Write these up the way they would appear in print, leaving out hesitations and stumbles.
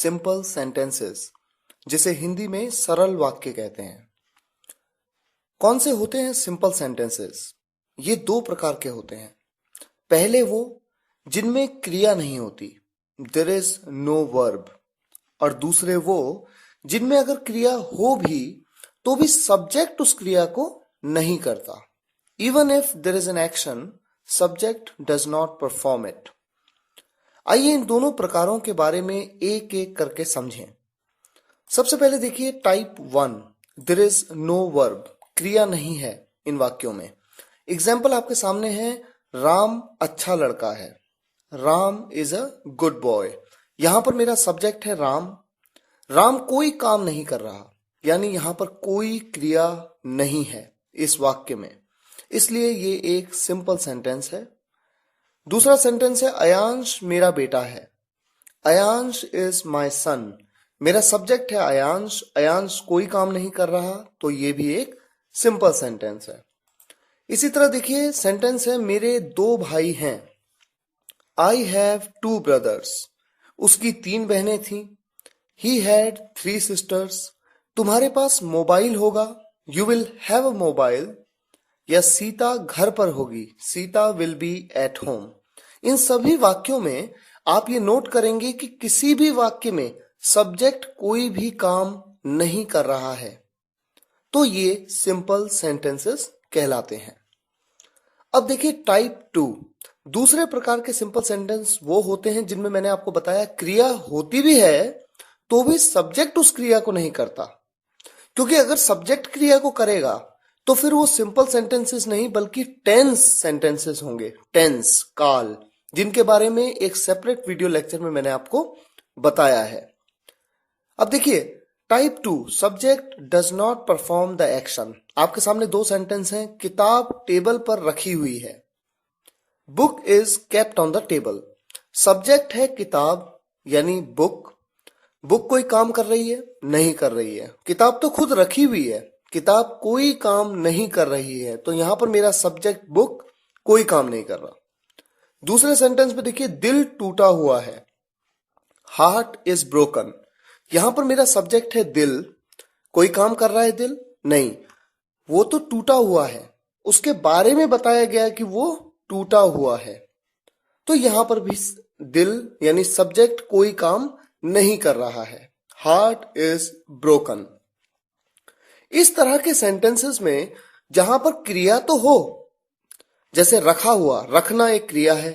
Simple sentences, जिसे हिंदी में सरल वाक्य कहते हैं। कौन से होते हैं सिंपल सेंटेंसेस? ये दो प्रकार के होते हैं। पहले वो जिनमें क्रिया नहीं होती, देयर इज नो वर्ब, और दूसरे वो जिनमें अगर क्रिया हो भी तो भी सब्जेक्ट उस क्रिया को नहीं करता। Even if there is an action, subject does not perform it. आइए इन दोनों प्रकारों के बारे में एक एक करके समझें। सबसे पहले देखिए type 1, there is no verb, क्रिया नहीं है इन वाक्यों में। एग्जाम्पल आपके सामने है, राम अच्छा लड़का है, Ram is a good boy. यहां पर मेरा सब्जेक्ट है राम। राम कोई काम नहीं कर रहा, यानी यहां पर कोई क्रिया नहीं है इस वाक्य में, इसलिए ये एक सिंपल सेंटेंस है। दूसरा सेंटेंस है, अयांश मेरा बेटा है, अयांश इज माय सन। मेरा सब्जेक्ट है अयांश, अयांश कोई काम नहीं कर रहा, तो ये भी एक सिंपल सेंटेंस है। इसी तरह देखिए सेंटेंस है, मेरे दो भाई हैं, आई हैव टू ब्रदर्स। उसकी 3 बहनें थीं, ही हैड 3 सिस्टर्स। तुम्हारे पास मोबाइल होगा, you will have a mobile. या सीता घर पर होगी, Sita will be at home. इन सभी वाक्यों में आप ये नोट करेंगे कि किसी भी वाक्य में सब्जेक्ट कोई भी काम नहीं कर रहा है, तो ये सिंपल सेंटेंसेस कहलाते हैं। अब देखिए टाइप 2, दूसरे प्रकार के सिंपल सेंटेंस वो होते हैं जिनमें मैंने आपको बताया क्रिया होती भी है तो भी सब्जेक्ट उस क्रिया को नहीं करता। क्योंकि अगर सब्जेक्ट क्रिया को करेगा तो फिर वो सिंपल सेंटेंसेस नहीं बल्कि टेंस सेंटेंसेस होंगे, टेंस, काल, जिनके बारे में एक सेपरेट वीडियो लेक्चर में मैंने आपको बताया है। अब देखिए type 2, subject does not perform the action. आपके सामने 2 सेंटेंस हैं, किताब टेबल पर रखी हुई है, book is kept on the table. Subject है किताब यानी बुक, बुक कोई काम कर रही है? नहीं कर रही है। किताब तो खुद रखी हुई है, किताब कोई काम नहीं कर रही है, तो यहां पर मेरा सब्जेक्ट बुक कोई काम नहीं कर रहा। दूसरे सेंटेंस में देखिए, दिल टूटा हुआ है, हार्ट इज ब्रोकन। यहां पर मेरा सब्जेक्ट है दिल, कोई काम कर रहा है दिल? नहीं, वो तो टूटा हुआ है, उसके बारे में बताया गया कि वो टूटा हुआ है, तो यहां पर भी दिल यानी सब्जेक्ट कोई काम नहीं कर रहा है, हार्ट इज ब्रोकन। इस तरह के सेंटेंसेस में जहां पर क्रिया तो हो, जैसे रखा हुआ, रखना एक क्रिया है,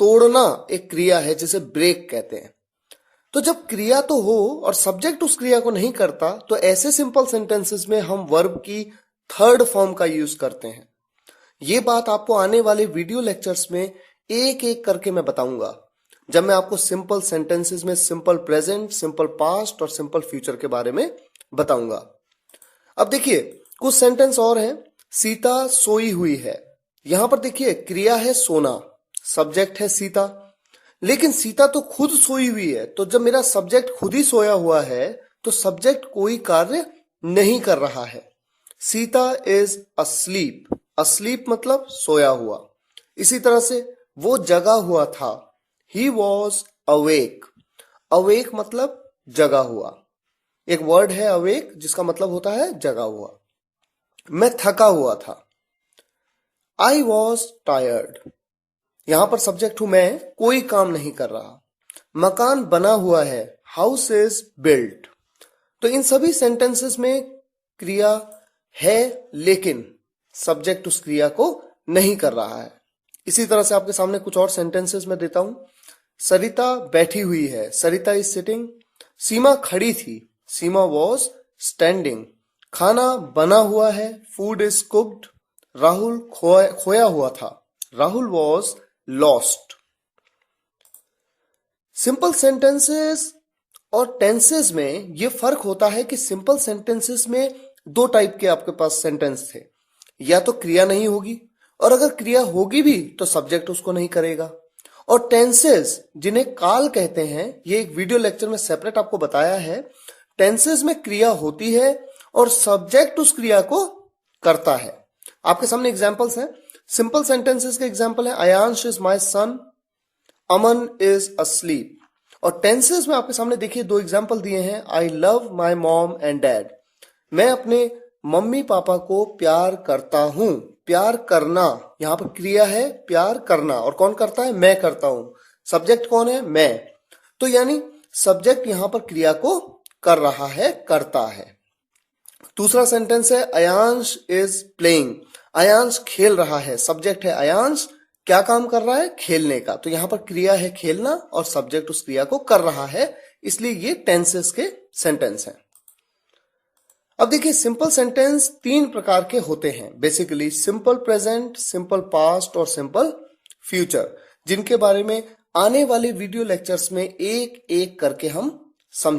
तोड़ना एक क्रिया है जिसे ब्रेक कहते हैं, तो जब क्रिया तो हो और सब्जेक्ट उस क्रिया को नहीं करता तो ऐसे सिंपल सेंटेंसेस में हम वर्ब की थर्ड फॉर्म का यूज करते हैं। ये बात आपको आने वाले वीडियो लेक्चर्स में एक एक करके मैं बताऊंगा, जब मैं आपको सिंपल सेंटेंसेस में सिंपल प्रेजेंट, सिंपल पास्ट और सिंपल फ्यूचर के बारे में बताऊंगा। अब देखिए कुछ सेंटेंस और हैं, सीता सोई हुई है। यहां पर देखिए क्रिया है सोना, सब्जेक्ट है सीता, लेकिन सीता तो खुद सोई हुई है, तो जब मेरा सब्जेक्ट खुद ही सोया हुआ है तो सब्जेक्ट कोई कार्य नहीं कर रहा है। सीता इज अस्लीप, अस्लीप मतलब सोया हुआ। इसी तरह से वो जगा हुआ था, ही वॉज अवेक, अवेक मतलब जगा हुआ। एक वर्ड है अवेक जिसका मतलब होता है जगा हुआ। मैं थका हुआ था, आई वॉज टायर्ड। यहां पर सब्जेक्ट हूं मैं, कोई काम नहीं कर रहा। मकान बना हुआ है, हाउस इज बिल्ट। तो इन सभी सेंटेंसेस में क्रिया है लेकिन सब्जेक्ट उस क्रिया को नहीं कर रहा है। इसी तरह से आपके सामने कुछ और सेंटेंसेस में देता हूं, सरिता बैठी हुई है, सरिता इज सिटिंग। सीमा खड़ी थी, सीमा वॉज स्टैंडिंग। खाना बना हुआ है, फूड इज कुक्ड। राहुल खोया हुआ था, Rahul was lost. Simple sentences और टेंसेस में यह फर्क होता है कि सिंपल सेंटेंसेस में 2 टाइप के आपके पास सेंटेंस थे, या तो क्रिया नहीं होगी और अगर क्रिया होगी भी तो सब्जेक्ट उसको नहीं करेगा। और टेंसेस जिन्हें काल कहते हैं, ये एक वीडियो लेक्चर में सेपरेट आपको बताया है। टेंसेस में क्रिया होती है और सब्जेक्ट उस क्रिया को करता है। आपके सामने एग्जांपल्स हैं, सिंपल सेंटेंसेस के एग्जांपल है, Ayansh is my son, Aman is asleep. और टेंसेस में आपके सामने देखिए दो एग्जाम्पल दिए हैं, I love my mom and dad. मैं अपने मम्मी पापा को प्यार करता हूं। प्यार करना, यहां पर क्रिया है प्यार करना, और कौन करता है? मैं करता हूं। सब्जेक्ट कौन है? मैं। तो यानी सब्जेक्ट यहां पर क्रिया को कर रहा है, करता है। दूसरा सेंटेंस है अयांश इज प्लेइंग। अयांश खेल रहा है। सब्जेक्ट है अयांश, क्या काम कर रहा है? खेलने का। तो यहां पर क्रिया है खेलना और सब्जेक्ट उस क्रिया को कर रहा है, इसलिए ये टेंसेस के सेंटेंस हैं। अब देखिए सिंपल सेंटेंस तीन प्रकार के होते हैं basically, simple present, simple past और सिंपल फ्यूचर, जिनके बारे में आने वाले वीडियो लेक्चर्स में एक एक करके हम समझेंगे।